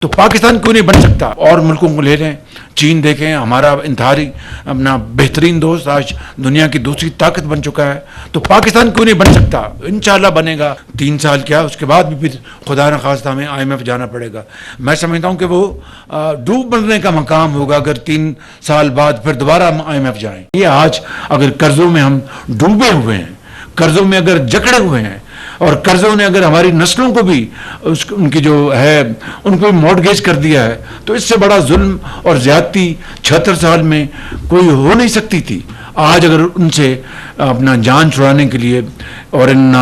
تو پاکستان کیوں نہیں بن سکتا؟ اور ملکوں کو لے لیں، چین دیکھیں، ہمارا انتہائی اپنا بہترین دوست آج دنیا کی دوسری طاقت بن چکا ہے، تو پاکستان کیوں نہیں بن سکتا؟ انشاءاللہ بنے گا۔ 3 سال کیا، اس کے بعد بھی پھر خدا نخواستہ ہمیں IMF جانا پڑے گا۔ میں سمجھتا ہوں کہ وہ ڈوب مرنے کا مقام ہوگا اگر 3 سال بعد پھر دوبارہ ہم IMF جائیں۔ یہ آج اگر قرضوں میں ہم ڈوبے ہوئے ہیں، قرضوں میں اگر جکڑے ہوئے ہیں، اور قرضوں نے اگر ہماری نسلوں کو بھی ان کی جو ہے ان کو مورگیج کر دیا ہے، تو اس سے بڑا ظلم اور زیادتی 76 سال میں کوئی ہو نہیں سکتی تھی۔ آج اگر ان سے اپنا جان چھڑانے کے لیے اور ان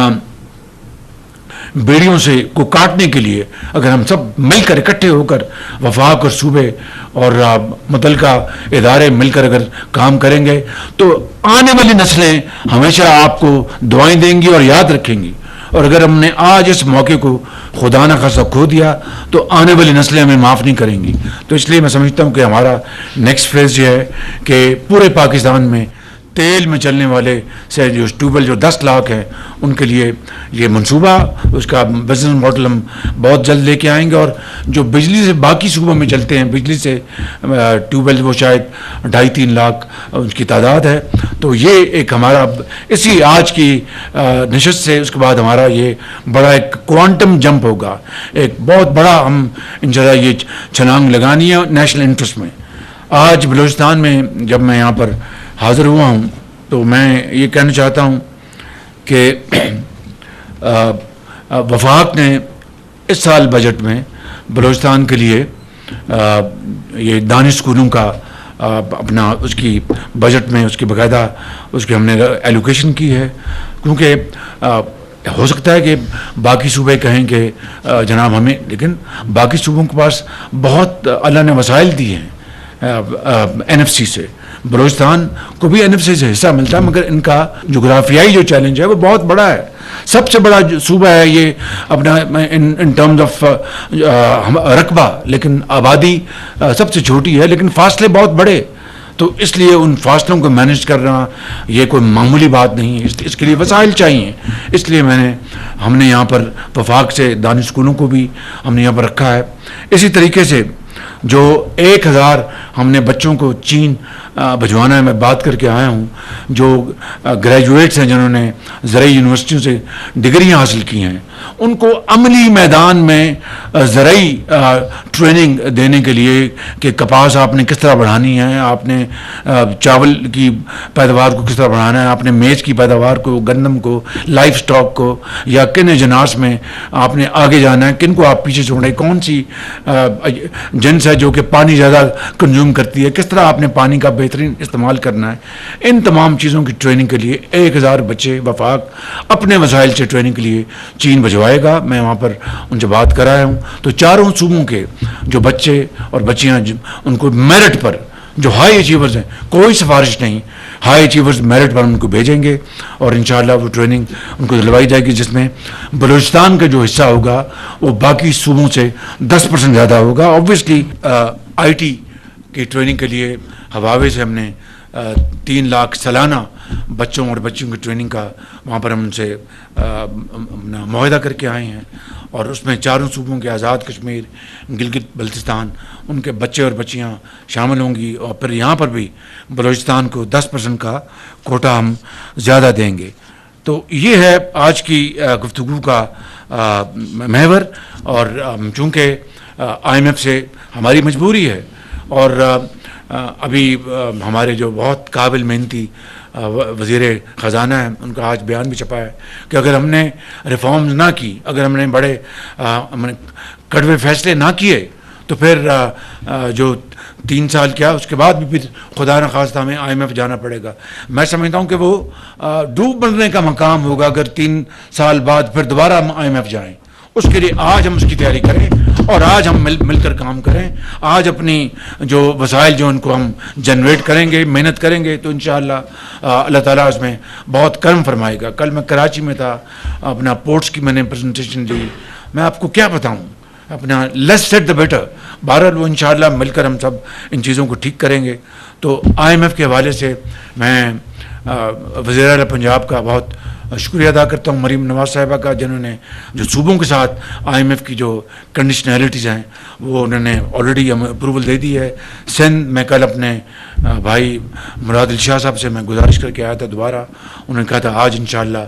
بیڑیوں سے کو کاٹنے کے لیے اگر ہم سب مل کر اکٹھے ہو کر وفاق اور صوبے اور متعلقہ ادارے مل کر اگر کام کریں گے، تو آنے والی نسلیں ہمیشہ آپ کو دعائیں دیں گی اور یاد رکھیں گی۔ اور اگر ہم نے آج اس موقع کو خدا نہ خواستہ کھو دیا تو آنے والی نسلیں ہمیں معاف نہیں کریں گی۔ تو اس لیے میں سمجھتا ہوں کہ ہمارا نیکسٹ فیز یہ ہے کہ پورے پاکستان میں تیل میں چلنے والے سے جو ٹیوب ویل جو 10 لاکھ ہیں ان کے لیے یہ منصوبہ، اس کا بزنس ماڈل ہم بہت جلد لے کے آئیں گے۔ اور جو بجلی سے باقی صوبوں میں چلتے ہیں بجلی سے ٹیوب ویل، وہ شاید 2.5-3 لاکھ ان کی تعداد ہے۔ تو یہ ایک ہمارا اسی آج کی نشست سے اس کے بعد ہمارا یہ بڑا ایک کوانٹم جمپ ہوگا، ایک بہت بڑا ہم انشاءاللہ یہ چھلانگ لگانی ہے نیشنل انٹرسٹ میں۔ آج بلوچستان میں جب میں یہاں پر حاضر ہوا ہوں تو میں یہ کہنا چاہتا ہوں کہ وفاق نے اس سال بجٹ میں بلوچستان کے لیے یہ دانش اسکولوں کا اپنا اس کی بجٹ میں اس کی باقاعدہ اس کی ہم نے ایلوکیشن کی ہے، کیونکہ ہو سکتا ہے کہ باقی صوبے کہیں کہ جناب ہمیں، لیکن باقی صوبوں کے پاس بہت اللہ نے وسائل دی ہیں NFC سے۔ بلوچستان کو بھی NFC سے حصہ ملتا ہے، مگر ان کا جغرافیائی جو چیلنج ہے وہ بہت بڑا ہے۔ سب سے بڑا صوبہ ہے یہ اپنا ان ٹرمز آف رقبہ، لیکن آبادی سب سے چھوٹی ہے، لیکن فاصلے بہت بڑے۔ تو اس لیے ان فاصلوں کو مینیج کرنا یہ کوئی معمولی بات نہیں ہے، اس کے لیے وسائل چاہیے۔ اس لیے ہم نے یہاں پر وفاق سے دانش اسکولوں کو بھی ہم نے یہاں پر رکھا ہے۔ اسی طریقے سے جو 1000 ہم نے بچوں کو چین بھجوانا ہے، میں بات کر کے آیا ہوں، جو گریجویٹس ہیں جنہوں نے زرعی یونیورسٹیوں سے ڈگریاں حاصل کی ہیں، ان کو عملی میدان میں زرعی ٹریننگ دینے کے لیے کہ کپاس آپ نے کس طرح بڑھانی ہے، آپ نے چاول کی پیداوار کو کس طرح بڑھانا ہے، آپ نے میز کی پیداوار کو، گندم کو، لائف سٹاک کو، یا کن اجناس میں آپ نے آگے جانا ہے، کن کو آپ پیچھے چھوڑیں، کون سی جنس ہے جو کہ پانی زیادہ کنزیوم کرتی ہے، کس طرح آپ نے پانی کا بہترین استعمال کرنا ہے۔ ان تمام چیزوں کی ٹریننگ کے لیے 1000 بچے وفاق اپنے وسائل سے ٹریننگ کے لیے چین بھجوائے گا۔ میں وہاں پر ان سے بات کرایا ہوں، تو چاروں صوبوں کے جو بچے اور بچیاں ان کو میرٹ پر، جو ہائی اچیورز ہیں، کوئی سفارش نہیں، ہائی اچیورز میرٹ پر ان کو بھیجیں گے، اور انشاءاللہ وہ ٹریننگ ان کو دلوائی جائے گی، جس میں بلوچستان کا جو حصہ ہوگا وہ باقی صوبوں سے 10% زیادہ ہوگا۔ اوبویسلی IT کی ٹریننگ کے لیے ہواوے سے ہم نے 3 لاکھ سالانہ بچوں اور بچیوں کی ٹریننگ کا وہاں پر ہم ان سے معاہدہ کر کے آئے ہیں، اور اس میں چاروں صوبوں کے آزاد کشمیر، گلگت بلتستان، ان کے بچے اور بچیاں شامل ہوں گی، اور پھر یہاں پر بھی بلوچستان کو 10% کا کوٹا ہم زیادہ دیں گے۔ تو یہ ہے آج کی گفتگو کا محور، اور چونکہ IMF سے ہماری مجبوری ہے، اور ابھی ہمارے جو بہت قابل محنتی وزیر خزانہ ہیں، ان کا آج بیان بھی چھپا ہے کہ اگر ہم نے ریفارمز نہ کی، اگر ہم نے بڑے کڑوے فیصلے نہ کیے، تو پھر جو 3 سال کیا، اس کے بعد بھی پھر خدا نخواستہ ہمیں IMF جانا پڑے گا۔ میں سمجھتا ہوں کہ وہ ڈوب مرنے کا مقام ہوگا اگر 3 سال بعد پھر دوبارہ ہم IMF جائیں۔ اس کے لیے آج ہم اس کی تیاری کریں، اور آج ہم مل کر کام کریں۔ آج اپنی جو وسائل جو ان کو ہم جنریٹ کریں گے، محنت کریں گے، تو انشاءاللہ اللہ تعالیٰ اس میں بہت کرم فرمائے گا۔ کل میں کراچی میں تھا، اپنا پورٹس کی میں نے پریزنٹیشن دی، میں آپ کو کیا بتاؤں، اپنا لیس سیٹ دا بیٹر۔ بہرحال وہ انشاءاللہ مل کر ہم سب ان چیزوں کو ٹھیک کریں گے۔ تو IMF کے حوالے سے میں وزیر اعلیٰ پنجاب کا بہت شکریہ ادا کرتا ہوں مریم نواز صاحبہ کا، جنہوں نے جو صوبوں کے ساتھ IMF کی جو کنڈیشنلٹیز ہیں وہ انہوں نے آلریڈی اپروول دے دی ہے. سندھ میں کل اپنے بھائی مراد الشاہ صاحب سے میں گزارش کر کے آیا تھا دوبارہ، انہوں نے کہا تھا آج انشاءاللہ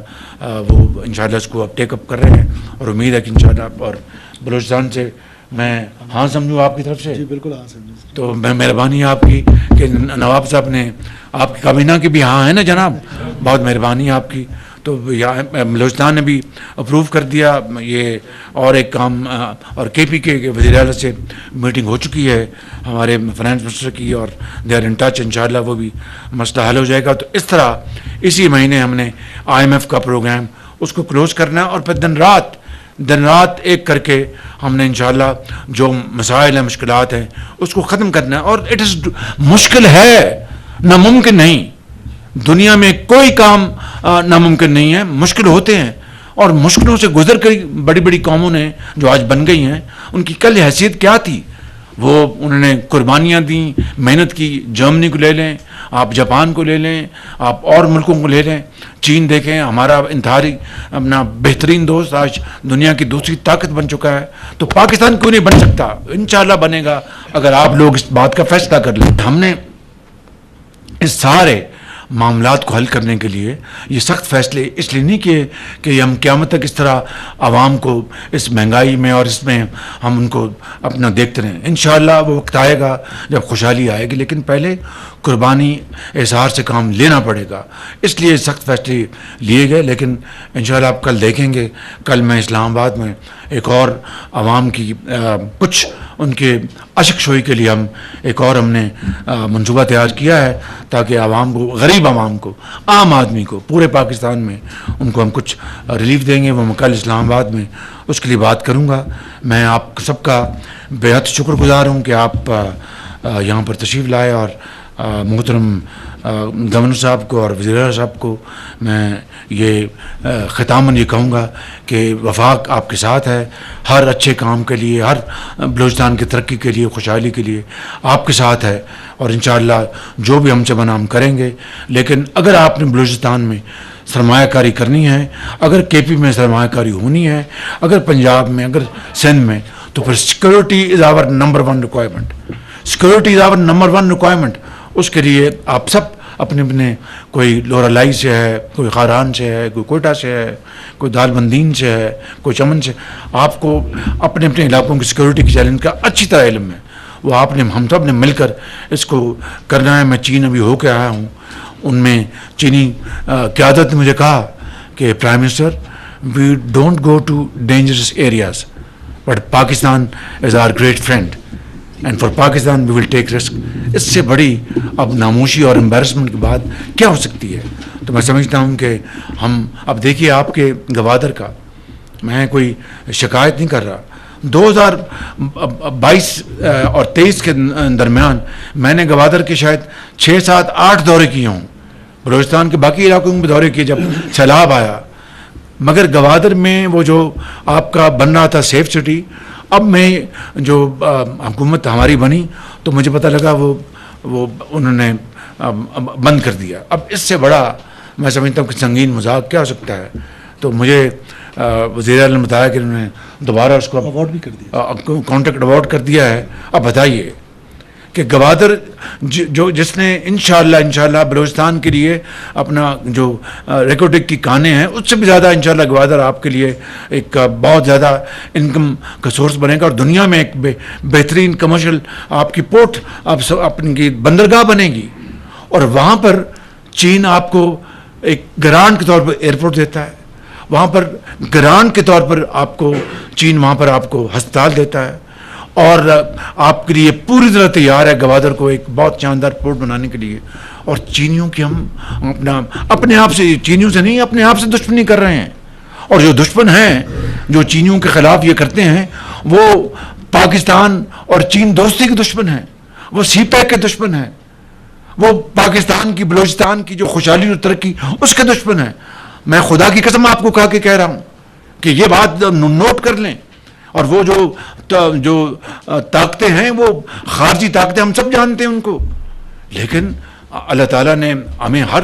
وہ انشاءاللہ اس کو اب ٹیک اپ کر رہے ہیں، اور امید ہے کہ انشاءاللہ. اور بلوچستان سے میں ہاں سمجھوں آپ کی طرف سے؟ جی بالکل ہاں سمجھوں. تو میں مہربانی ہے آپ کی کہ نواب صاحب نے آپ کی کابینہ کی بھی ہاں ہے نا جناب، بہت مہربانی ہے آپ کی. تو بلوچستان نے بھی اپروو کر دیا یہ، اور ایک کام اور KP کے وزیر اعلیٰ سے میٹنگ ہو چکی ہے ہمارے فائنانس منسٹر کی، اور دے آر ان ٹچ، انشاءاللہ وہ بھی مسئلہ حل ہو جائے گا. تو اس طرح اسی مہینے ہم نے IMF کا پروگرام اس کو کلوز کرنا ہے، اور پھر دن رات ایک کر کے ہم نے انشاءاللہ جو مسائل ہیں مشکلات ہیں اس کو ختم کرنا ہے. اور اٹ از مشکل ہے، ناممکن نہیں. دنیا میں کوئی کام ناممکن نہیں ہے، مشکل ہوتے ہیں، اور مشکلوں سے گزر کر بڑی بڑی قوموں نے جو آج بن گئی ہیں ان کی کل حیثیت کیا تھی. وہ انہوں نے قربانیاں دیں، محنت کی. جرمنی کو لے لیں آپ، جاپان کو لے لیں آپ، اور ملکوں کو لے لیں. چین دیکھیں، ہمارا انتہائی اپنا بہترین دوست آج دنیا کی دوسری طاقت بن چکا ہے. تو پاکستان کیوں نہیں بن سکتا؟ انشاءاللہ بنے گا اگر آپ لوگ اس بات کا فیصلہ کر لیں. ہم نے اس سارے معاملات کو حل کرنے کے لیے یہ سخت فیصلے اس لیے نہیں کیے کہ ہم قیامت تک اس طرح عوام کو اس مہنگائی میں اور اس میں ہم ان کو اپنا دیکھتے رہیں. انشاءاللہ وہ وقت آئے گا جب خوشحالی آئے گی، لیکن پہلے قربانی اظہار سے کام لینا پڑے گا. اس لیے سخت فیصلے لیے گئے. لیکن انشاءاللہ آپ کل دیکھیں گے، کل میں اسلام آباد میں ایک اور عوام کی کچھ ان کے اشک شوئی کے لیے ہم نے منصوبہ تیار کیا ہے، تاکہ عوام کو، غریب عوام کو، عام آدمی کو پورے پاکستان میں ان کو ہم کچھ ریلیف دیں گے. وہ میں کل اسلام آباد میں اس کے لیے بات کروں گا. میں آپ سب کا بے حد شکر گزار ہوں کہ آپ یہاں پر تشریف لائے، اور محترم گورنر صاحب کو اور وزیر اعلیٰ صاحب کو میں یہ ختاماً یہ کہوں گا کہ وفاق آپ کے ساتھ ہے ہر اچھے کام کے لیے، ہر بلوچستان کی ترقی کے لیے، خوشحالی کے لیے آپ کے ساتھ ہے. اور انشاءاللہ جو بھی ہم سے بنا ہم کریں گے. لیکن اگر آپ نے بلوچستان میں سرمایہ کاری کرنی ہے، اگر KP میں سرمایہ کاری ہونی ہے، اگر پنجاب میں، اگر سندھ میں، تو پھر security is our number 1 requirement. Security is our number 1 requirement. اس کے لیے آپ سب اپنے کوئی لورالائی سے ہے، کوئی خاران سے ہے، کوئی کوئٹہ سے ہے، کوئی دال بندین سے ہے، کوئی چمن سے، آپ کو اپنے علاقوں کی سیکورٹی کی چیلنج کا اچھی طرح علم ہے. وہ ہم سب نے مل کر اس کو کرنا ہے. میں چین ابھی ہو کے آیا ہوں، ان میں چینی قیادت نے مجھے کہا کہ prime minister we don't go to dangerous areas but Pakistan is our great friend and for Pakistan we will take risk. اس سے بڑی اب ناموشی اور امبیرسمنٹ کی بات کیا ہو سکتی ہے؟ تو میں سمجھتا ہوں کہ ہم اب دیکھیے آپ کے گوادر کا، میں کوئی شکایت نہیں کر رہا. 2022 اور 23 کے درمیان میں نے گوادر کے شاید 6 7 8 دورے کیے ہوں. بلوچستان کے باقی علاقوں میں دورے کیے جب سیلاب آیا، مگر گوادر میں وہ جو آپ کا بن رہا تھا سیف سٹی، اب میں جو حکومت ہماری بنی تو مجھے پتہ لگا وہ انہوں نے بند کر دیا. اب اس سے بڑا میں سمجھتا ہوں کہ سنگین مذاق کیا ہو سکتا ہے. تو مجھے وزیر اعلیٰ نے بتایا کہ انہوں نے دوبارہ اس کو ایوارڈ بھی کر دیا، کانٹریکٹ ایوارڈ کر دیا ہے. اب بتائیے کہ گوادر جس نے انشاءاللہ بلوچستان کے لیے اپنا جو ریکارڈنگ کی کانیں ہیں، اس سے بھی زیادہ انشاءاللہ گوادر آپ کے لیے ایک بہت زیادہ انکم کا سورس بنے گا، اور دنیا میں ایک بہترین کمرشل آپ کی پورٹ اپنی بندرگاہ بنے گی. اور وہاں پر چین آپ کو ایک گرانٹ کے طور پر ایئرپورٹ دیتا ہے، وہاں پر گرانٹ کے طور پر آپ کو چین وہاں پر آپ کو ہسپتال دیتا ہے، اور آپ کے لیے پوری طرح تیار ہے گوادر کو ایک بہت شاندار پورٹ بنانے کے لیے. اور چینیوں کی ہم اپنے آپ سے، چینیوں سے نہیں، اپنے آپ سے دشمنی کر رہے ہیں. اور جو دشمن ہیں جو چینیوں کے خلاف یہ کرتے ہیں، وہ پاکستان اور چین دوستی کے دشمن ہیں، وہ CPEC کے دشمن ہیں، وہ پاکستان کی، بلوچستان کی جو خوشحالی اور ترقی اس کے دشمن ہیں. میں خدا کی قسم آپ کو کہہ رہا ہوں کہ یہ بات نوٹ کر لیں. اور وہ جو طاقتیں ہیں، وہ خارجی طاقتیں ہم سب جانتے ہیں ان کو، لیکن اللہ تعالیٰ نے ہمیں ہر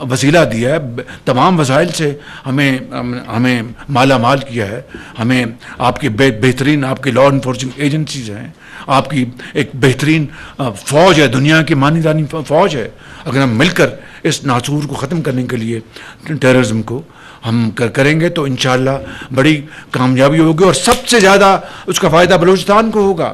وسیلہ دیا ہے، تمام وسائل سے ہمیں مالا مال کیا ہے. ہمیں آپ کی بہترین آپ کی لا انفورسنگ ایجنسیز ہیں، آپ کی ایک بہترین فوج ہے، دنیا کی مانی دانی فوج ہے. اگر ہم مل کر اس ناسور کو ختم کرنے کے لیے ٹیررزم کو ہم کریں گے تو انشاءاللہ بڑی کامیابی ہوگی، اور سب سے زیادہ اس کا فائدہ بلوچستان کو ہوگا.